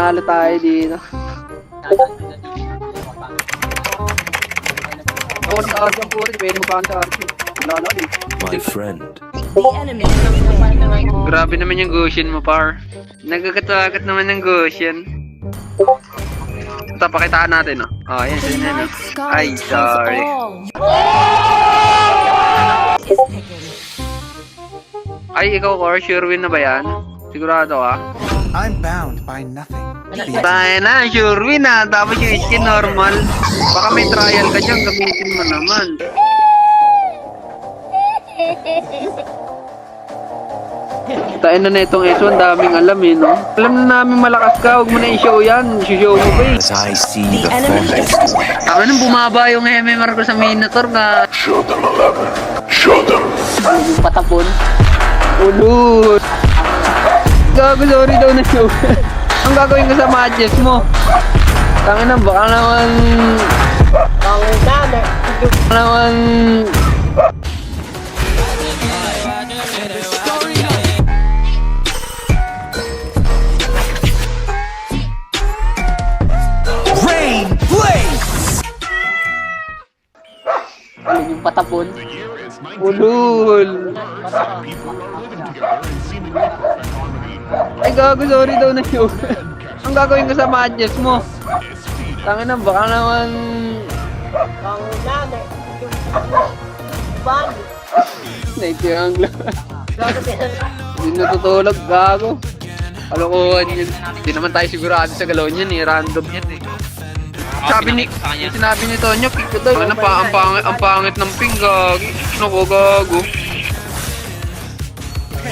panalo tayo dito. Ako sa Archie po rin, pwede mo pa sa Archie. Lalo din. My friend. The enemy. Grabe naman yung Goshen mo, par. Nagkakatakat naman ng Goshen. Ito, pakitaan natin, no? Oh, yan, The yan, yan. night sky Ay, tells sorry. all. Is picking. Ay, ikaw, Cor, sure win na ba yan? Sigurado ka? I'm bound by nothing. Tayo na, sure win na. Tapos yung skin normal. Baka may trial ka dyan, gamitin mo naman. Tayo na itong S1, daming alam eh, no? Alam na namin malakas ka, huwag mo na i-show yan. I-show mo ba eh. As I see The the enemy phoenix. is Ako nang bumaba yung MMR ko sa Minotaur nga. Show them 11. Show them. Patapon. Ulul. Gago, sorry daw na show. Ang gagawin ko sa matches mo? Tangin na, baka naman... Baka naman... Rain blaze! Alin yung patapon? Ulul. Ay gago, sorry daw na show. Ang gagawin ko sa matches mo? Tangin na, baka naman... Naitiyang lang. Hindi natutulog, gago. Kalokohan yun. Hindi naman tayo sigurado sa galon yan eh. Random yan eh. Sabi ni, yung sinabi ni Tonyo, pick ko daw. Ano pa, ang pangit ng ping, gagi. Ano ko, gago.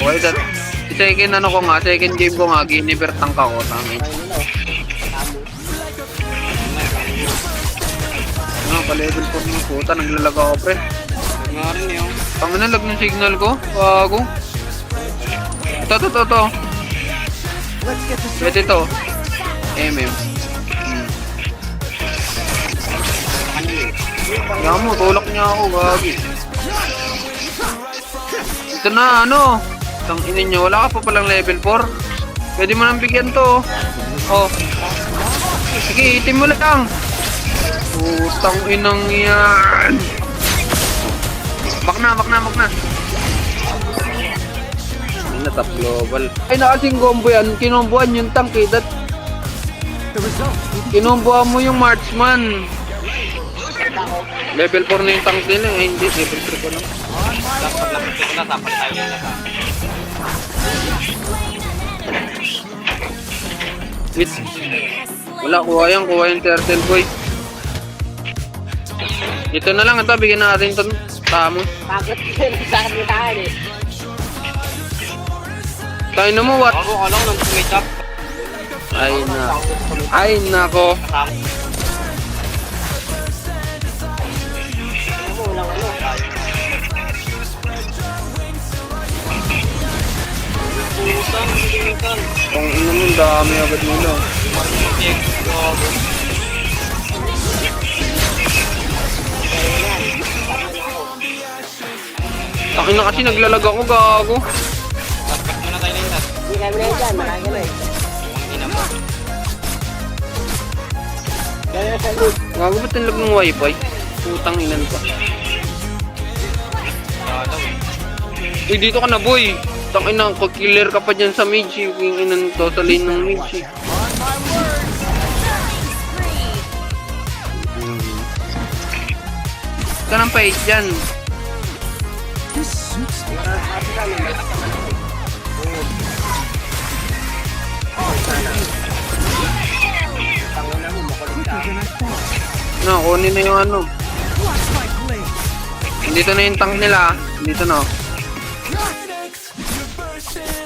Okay, that. Second ano ko nga, second game ko nga, giniver tank ako. Tangin. Ano, pa-level 4 ng puta, naglalag ako, pre. Nga rin yun. Tangin na, lag ng signal ko. Gago. Ito. Pwede ito. MM. Kaya mo, tulak niya ako, gagi. Ito na, ano? Tanginin niyo, wala ka pa palang level 4. Pwede mo nang bigyan to. Oh. Sige, itim mo lang. Putang inang yan. Bak na. Ay, natap global. Ay, nakasing combo yan. Kinomboan yung tank eh. Kinomboan mo yung marksman. Level 4 na yung tank nila. Eh, hindi, level 3 ko lang. Wait. Wala, kuha yung turtle boy. Ito na lang, ito, bigyan natin ito. Tamo. Bakit sa akin tayo eh? Tayo na mo, what? Ako lang nang tumit up. Ay, nako. Ang ina mo, dami agad nila. Akin na kasi naglalag ako, gago. Hindi kami na dyan, marami na eh. Gano'n sa loot. Gago, ba't nilag ng wifi? Putang inan pa. Uy, dito ka na, boy. Tangin na, killer ka pa dyan sa mage. Yung inan to, sa lane ng mage. Ka nang pa-8 dyan. No, kunin na yung ano. Nandito na yung tank nila. Nandito na.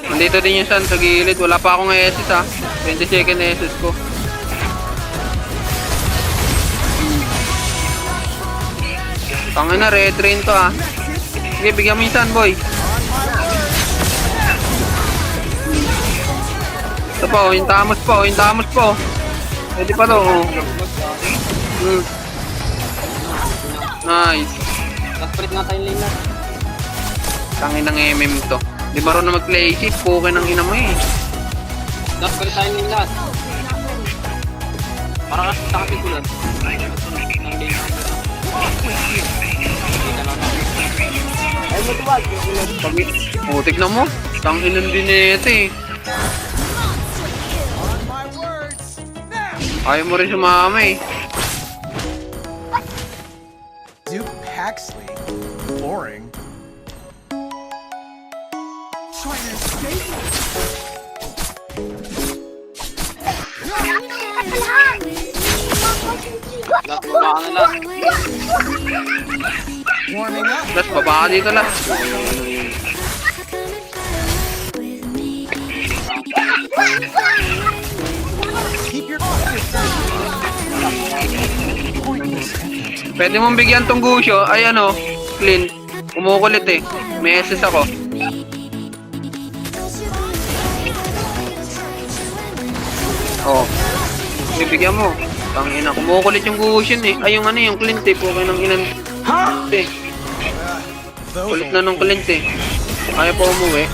Nandito din yung sun sa gilid. Wala pa akong SS ha. 20 second SS ko. Tangin na, red train to ha. Sige, bigyan mo yung sun, boy. Ito pa, yung tamos pa, yung tamos pa. Pwede pa to, oh. Nice. Nag-split nga tayong lane na. Tangin ng MM to. Di marunong mag-play safe, puke ng ina mo eh. Nag-split tayong lane lahat. Para kasi sa akin tulad. Ay mo tuwag. Putik na mo. Tanginan din ito eh. Ayaw mo rin sumama eh. Duke Paxley. Boring. Trying to escape? Warming up. Las, baba ka dito las. Keep your pointless effort. Pwede mong bigyan tong Gusyo. Ay ano, Clint. Kumukulit eh. May SS ako. Oh. Bibigyan mo. Tangina, kumukulit yung Gusyo eh. Ay yung ano yung Clint eh. Pukay ng inan. Eh. Kulit na nung Clint eh. Ayaw pa umuwi.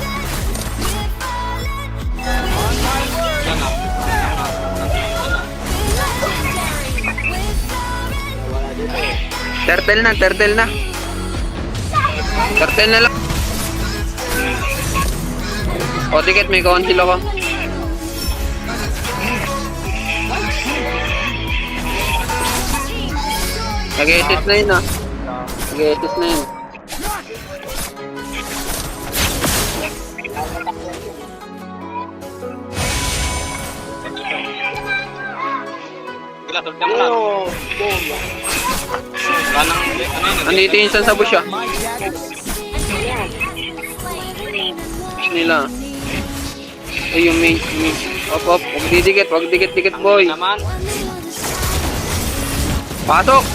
Turtle na. Turtle na lang. O, ticket, may conceal ako. Nag-assist na yun ah. Nag-assist na yun. Andito yung isang sa bush ah. Nila. Ay yung main. Op. Huwag didikit boy. Patok!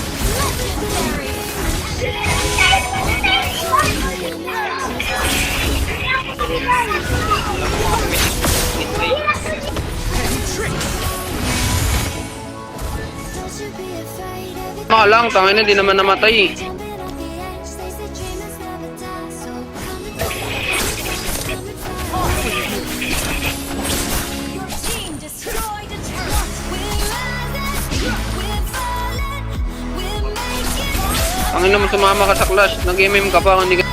Lang, tangin na, di naman namatay eh. Tangin na mo sumama ka sa clash, nag-MM ka pa, hindi ka...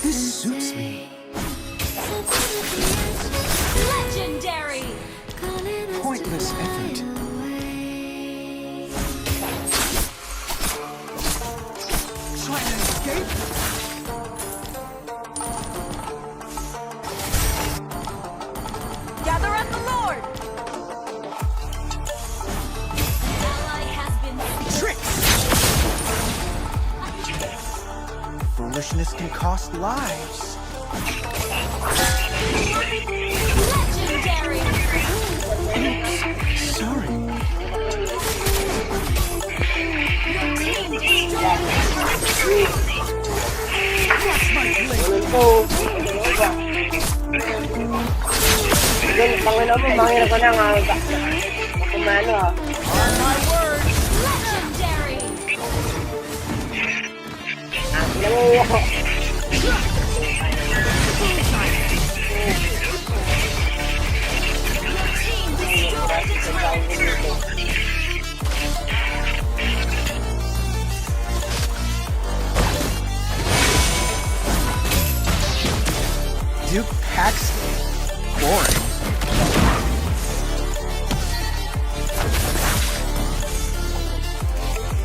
This suits me. Legendary. Pointless effort. Trying to escape? Gather at the Lord. Ally has been Tricks! Foolishness can cost lives. legendary. Sorry. Panginoon mo, mangina ko na nga. Kumano ha. Legendary. Nanguya ko. Duke Paxley. Boring.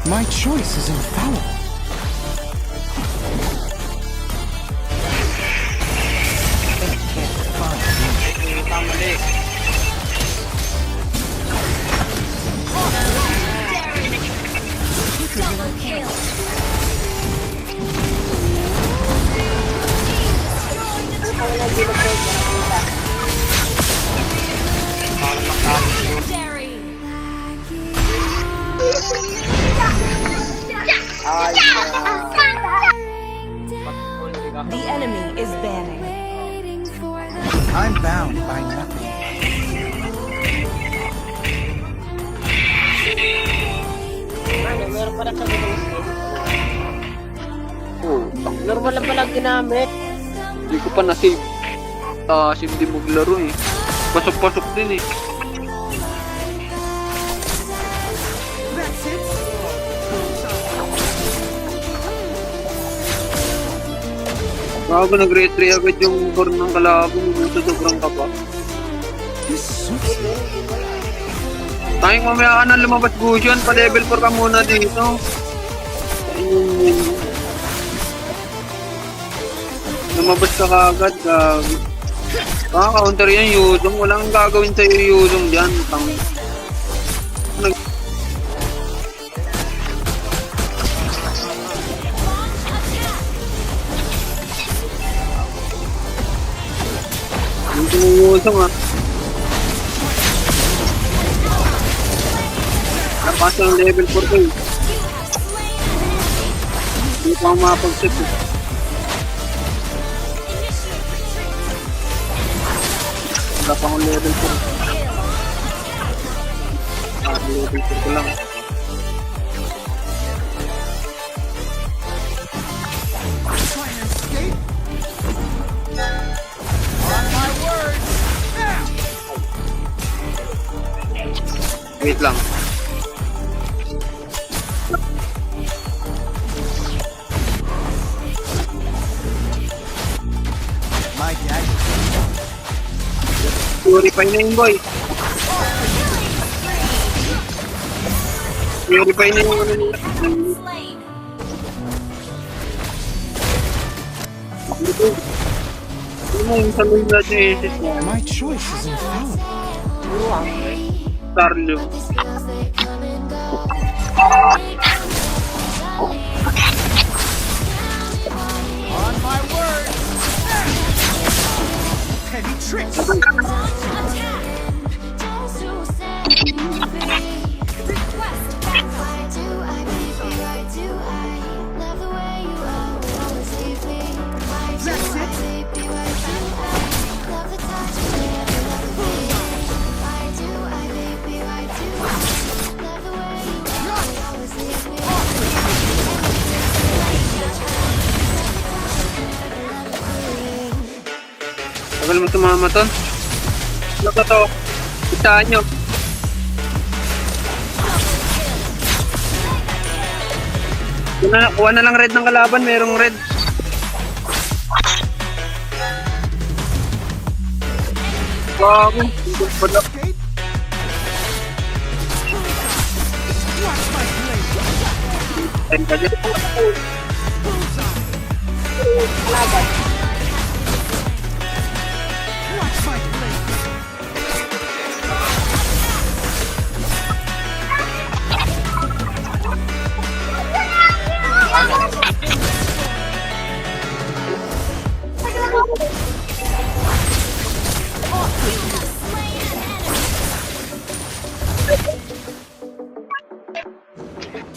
My choice is infallible. Double kill. Legendary. The enemy is banning. I'm bound by nothing. Ano, meron pala sa Windows 10. Oh, Normal lang palang ginamit. hindi ko pa na-save. Sim din maglaro eh. Pasok-pasok din eh. That's it. Bago nag-retry agad yung core ng kalaban. Sa sobrang kapa. This suits me. Tayong mamaya ka na lumabas Gusion. Pa-level 4 ka muna dito. Lumabas ka kagad. Counter yan Yuzong. Walang gagawin sa'yo Yuzong dyan. Hindi mo Yuzong ah. Napasa ng level 4 ko eh. Hindi pa ako makapag-set eh. Wala pa akong level 4. Level 4 ko lang. Try and escape. On my word. Wait lang. My dagger. Purify na yun boy. Purify na yung ano nila. Slain. Ano mo yung saluhin natin yung SS mo? My choice is infallible. Starlo. On my word. Heavy tricks. Launch attack. Request backup. That's it. Tagal mo tumama ton. Ano ka to? Isahan nyo. Kuha na lang red ng kalaban. Merong red. Bago. Wala. Escape. Watch my blade. Ayun ka dyan. Watch my blade.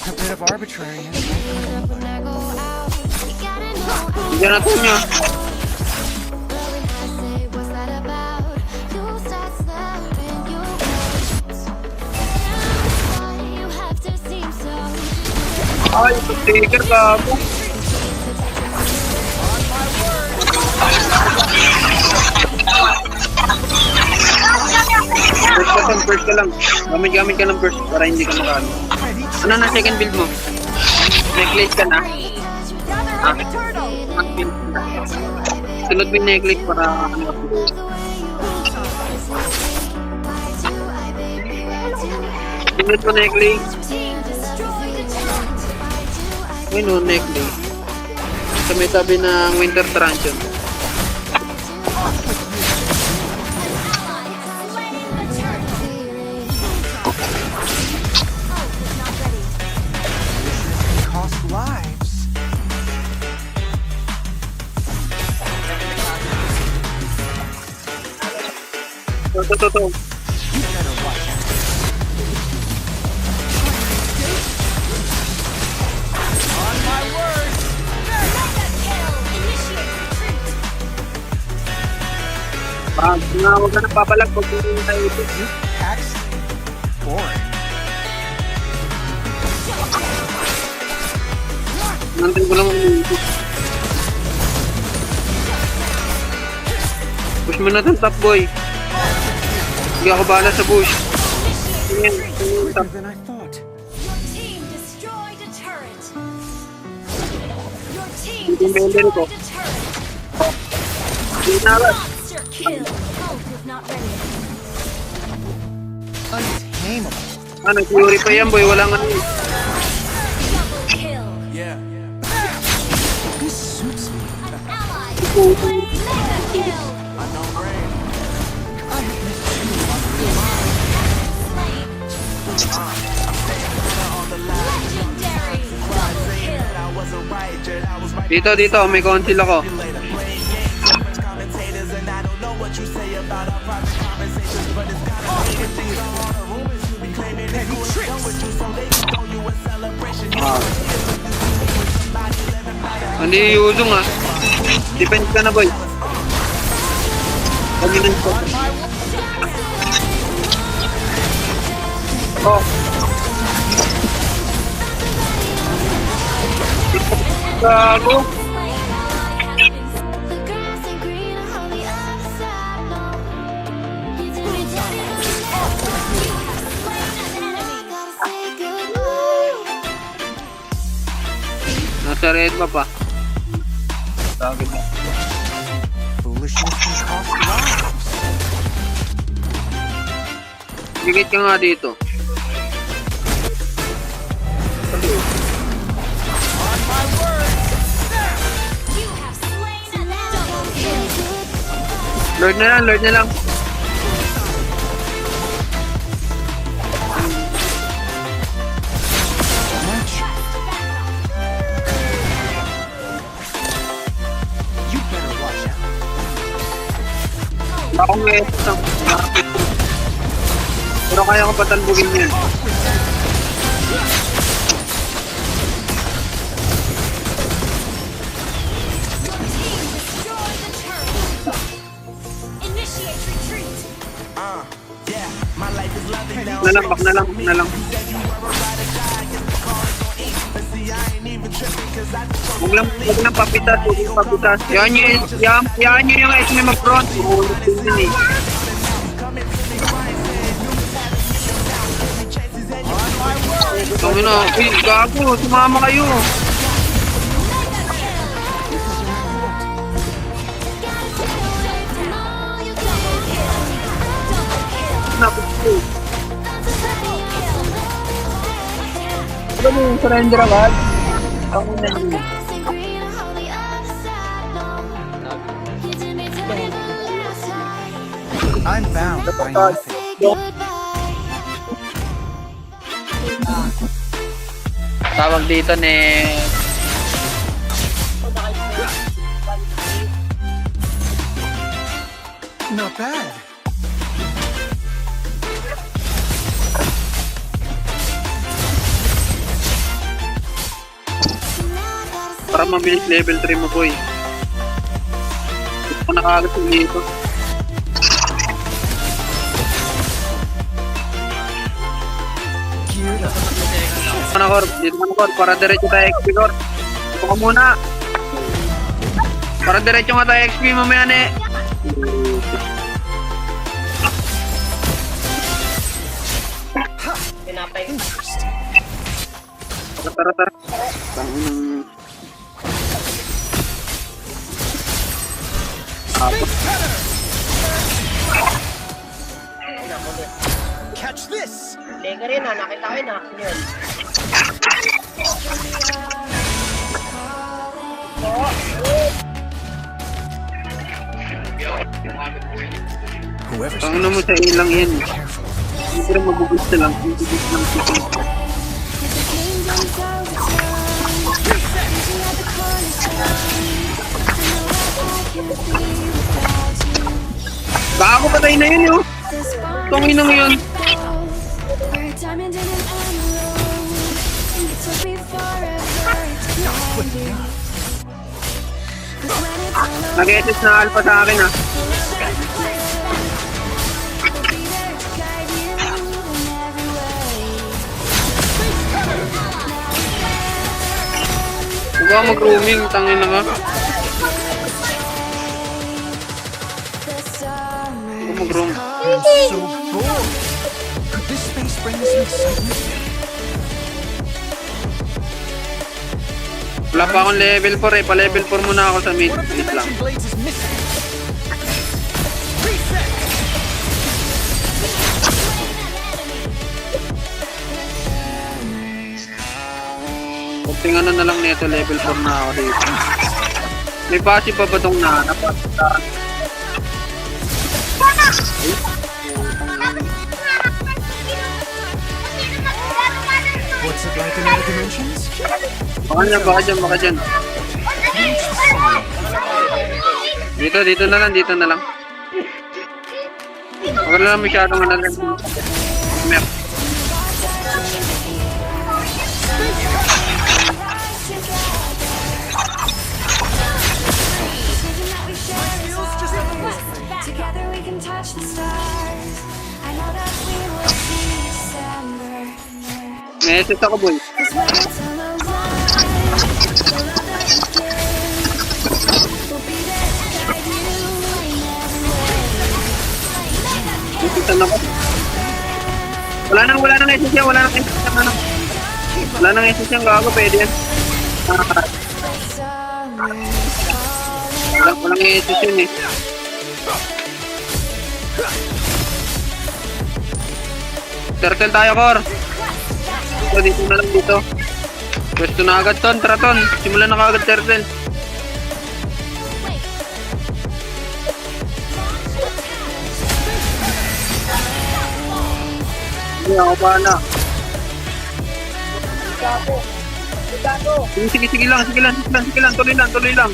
A bit of arbitrariness. Diyan natin nyo. Ay, trigger gago. First ka lang. Gamit ka ng first para hindi ka makano. Ready to Ano na second build mo? Necklace ka na? Ah, sunod mo yung necklace para ano. Sunod mo necklace. Team destroyed a turret. Ayun o, necklace. Sa may tabi ng Winter Truncheon. Slain the turret. cost lives. Ito. You better watch out. On my word. Huwag ka nang papalag pag hindi tayo ito. You hacks. Boring. Nantay ko lang ito. Push mo na itong top boy. Hindi ako bahala sa push. Tingin, Quicker than I thought. Your team destroyed a turret. Your team Hindi mo yung ko. destroyed a turret. Tingin Monster kill. Ult is not ready. Untamable. Nag-theory pa yan boy. Wala nga Double kill. Yeah. This suits me. An ally mega kill. Unknown brain. I have missed you on Slain. Legendary. Double kill. Dito. May conceal ako. petty tricks. Hindi iusong ah. Defense ka na boy. Dominant ko. Oh. Gago. The grass ain't green on the other side, no. You did me dirty, you have slain an enemy. Gotta say goodbye. Nasa red pa. Target na. Foolishness can cost lives. Bigit ka nga dito. You have slain an enemy. Lord na lang. Match. You better watch out. Ako may isang. Pero kaya ko patalbugin yan. Your team destroyed the turret. Initiate retreat. Nalambak na lang. Huwag lang papitas. Yan nyo yung SM mag-front. Ulit din eh. Sabi na, uy, gago, sumama kayo. Napit ko. Alam mo yung surrender agad? Ako na yun. Grass ain't green on the other side, no. You did me dirty the last time. I'm bound by Gotta nothing. say goodbye. Tawag dito ni... Not bad. Para mabilis level 3 mo boy. Gusto ko nakagad dito. Geared up. Dito ka na Cor, para diretso tayo XP Cor. Dito ka muna. Para diretso nga tayo XP mamaya na eh. Interesting. Tara. Tanginang... Catch this. Lega rin ha, nakita ko yun ha. Yun. Whoever's Tangina mo sa ilang yan. careful. Hindi rin magugusto lang. Magugusto lang. Cause the kingdom's overturned. Reaching at the cornerstone. I know I won't be without you. Baka ako patay na yun, oh. Tungin nang yun. We're diamond in an emerald. It took me forever to find you. 'Cause when it's all over, Nag-edit na alpha sa akin ah. we'll be there to guide you in every way. Huwag ka mag-roaming, tangin na ka. The summer. Huwag mag-roam. I'm so bored. Could this space bring me some excitement? Wala pa akong level 4 eh. Pa-level 4 muna ako sa mid. One of the Wait lang. dimension blades is missing. Reset. Kunting ano na lang nito, level 4 na ako dito. May passive pa ba itong nahanap? What's it like in other dimensions? Baka dyan. Dito na lang. Huwag na lang masyadong ano lang. Map. Together we can touch the stars. I know that we will see December. May SS ako, boy. 'Cause when it's all over, the love that we give will be there to guide you in every way. Dito na ako. Wala nang SS yan. Wala nang SS yan. Gago, pwede yan. Walang SS yun eh. Turtle tayo, Kor. So, dito na lang dito. Pwesto na agad, Ton. Tara, Ton. Simulan na kaagad, Turtle. Hindi ako bahala. Sige lang.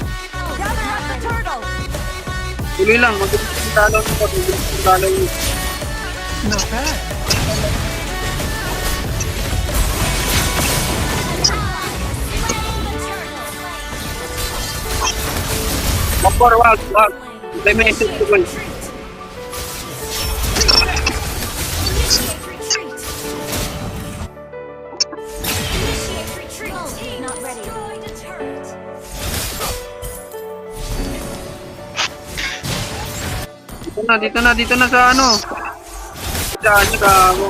Tuloy lang. Mag-ibig yung talo nito. Not bad. Makor, wag. Hintay mo yung SS ko, boy. Not ready. Dito na sa ano. Saan niya gago.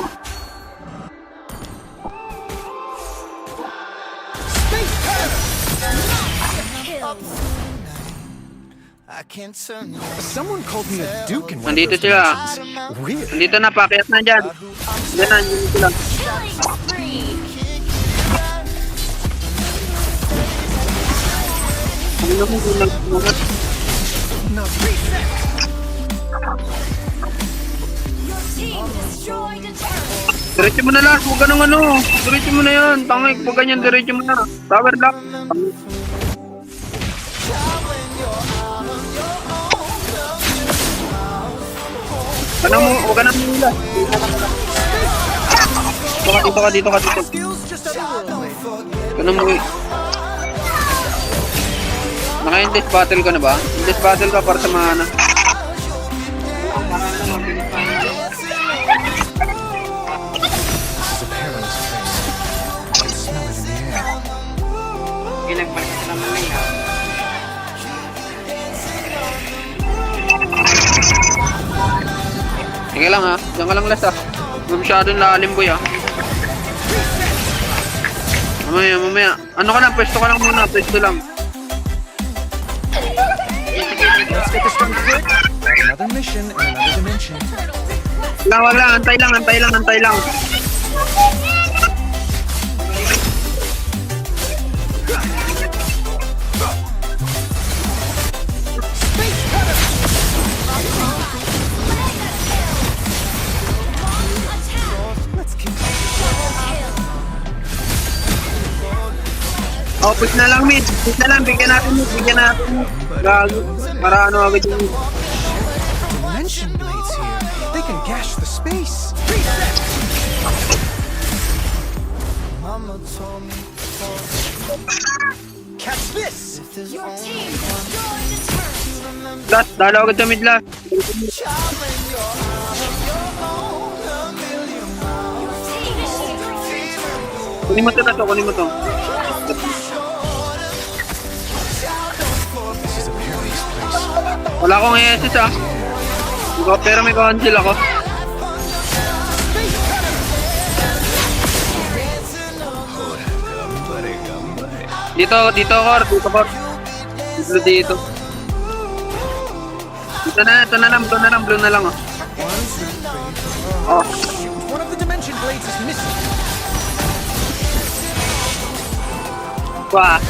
Someone called me a duke in one of Nandito those sila. dimensions. Weird. Nandito na, pakiat na dyan. Yan sila. Ano mo kung nagpungat? Not reset. Diretso mo na lang, huwag ganun ano. Diretso mo na yan. Tangay, huwag ganyan, diretso mo na. Power lock. Huwag ka na mula. Dito ka. Skills just otherworldly. Ganun mo eh. Naka-endless battle ka na ba? Endless battle ka para sa mga ano. It's a perilous place. I can smell it in the air. Ilang balik ka naman na yan. Sige lang ha. Diyan ka lang last ha. Masyadong lalim boy ha. Mamaya. Ano ka lang? Pwesto ka lang muna. Pwesto lang. Let's get this one quick. Another mission in another dimension. Wag lang. Antay lang. Let's keep Oh, push na lang mid. Bigyan natin mid. Gago. Para ano agad yung dimension blades here. They can gash space. Mama told me catch this. Your team destroyed a turret. Last, dalaw agad sa mid last. Your team destroyed. Kunin mo to na to, kunin mo to. This is a perilous place. Wala akong ESS ah. Pero may cancel ako. Dito, Cor. Dito, Cor. Dito. Ito na lang. Blue na lang oh. Oh. One of the dimension blades is missing. Wah.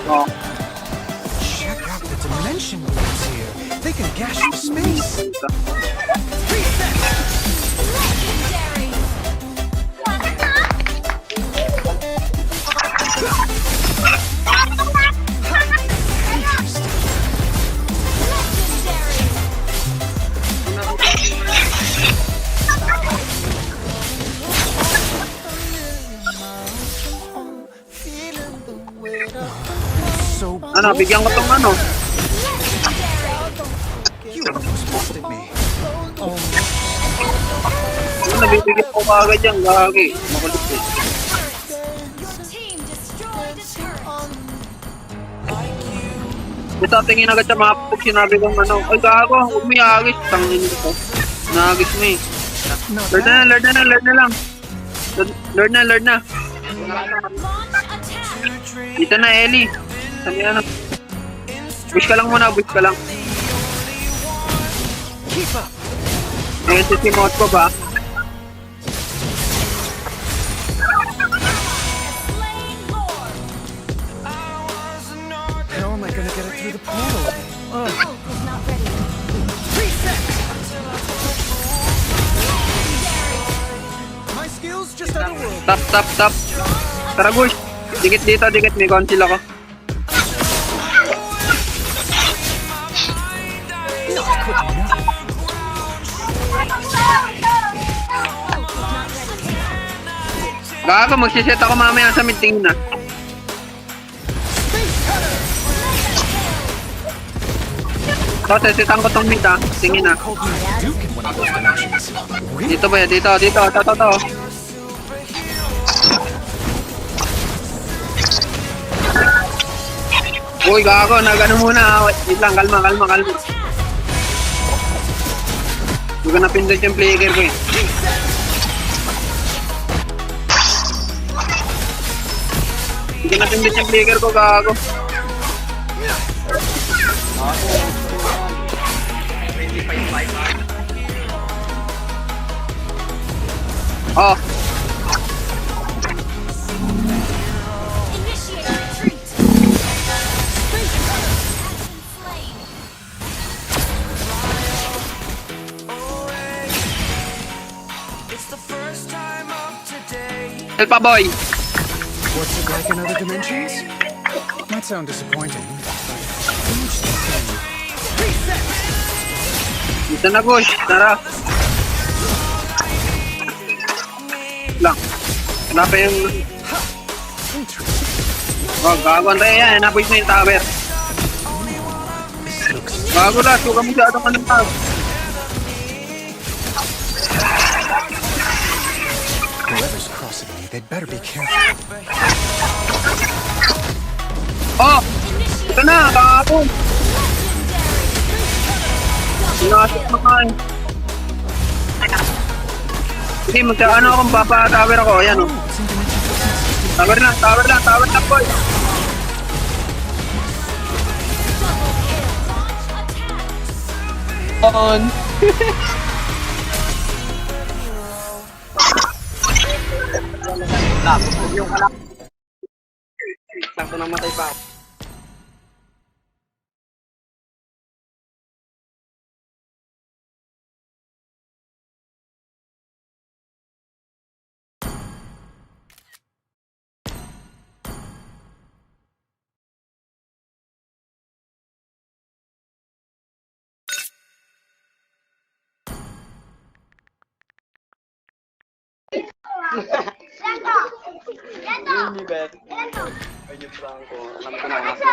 Oh. Check out the dimension blades here. They can gash the space. Legendary. Legendary. So Ano, bigyan ko tong ano. you almost busted me. Ano, nabibigyan ko kagad yan. Gagi. Makulit eh. Your team destroyed a turret. Ito, tingin agad sa mga pag sinabi kong ano. Ay, gago. Huwag mo iagis. Tangin ko. Nagis mo eh. Not Lord na lang. Lord na. Launch attack. Dito na, Ellie. Sabi ano. Bush ka lang muna, bush ka lang. keep up. Ngayon si Simot ko ba? Slain Lord. How am I gonna get it through the portal? Ult is not ready. My skills just otherworld. Tap. Tara, bush. Dikit dito. May conceal ako. Not quick enough. Gago, magsiset ako mamaya sa meeting na. So, sesitan ko tong meet ah. Tingin na. Called me Duke in one of those dimensions. Really? Dito ba yan? Dito. To. Uy, gago. Nagano muna. Wait lang. Kalma. Hindi ko napindot yung player ko eh. Hindi ko napindot yung player ko, gago. Oh, Initiate retreat. Slain. help boy. What's it like in other dimensions? Might sound disappointing. Dito na, Bush. Tara. Lang. Wala pa yung... Interesting. Oh, gago. Antay yan. Naboys na yung tower. This looks Gago na. Suka mo siya atong anong tao. whoever's crossing me, they'd better be careful. Oh! Ito na. Gago. Sinasok na kain. Sige, magkaano akong papa-tower ako. Ayan o. Tower lang, boy. On. Yung kalak. Sakto namatay pa ako. Univer. Ayun, Franco. Alam ko na, nasa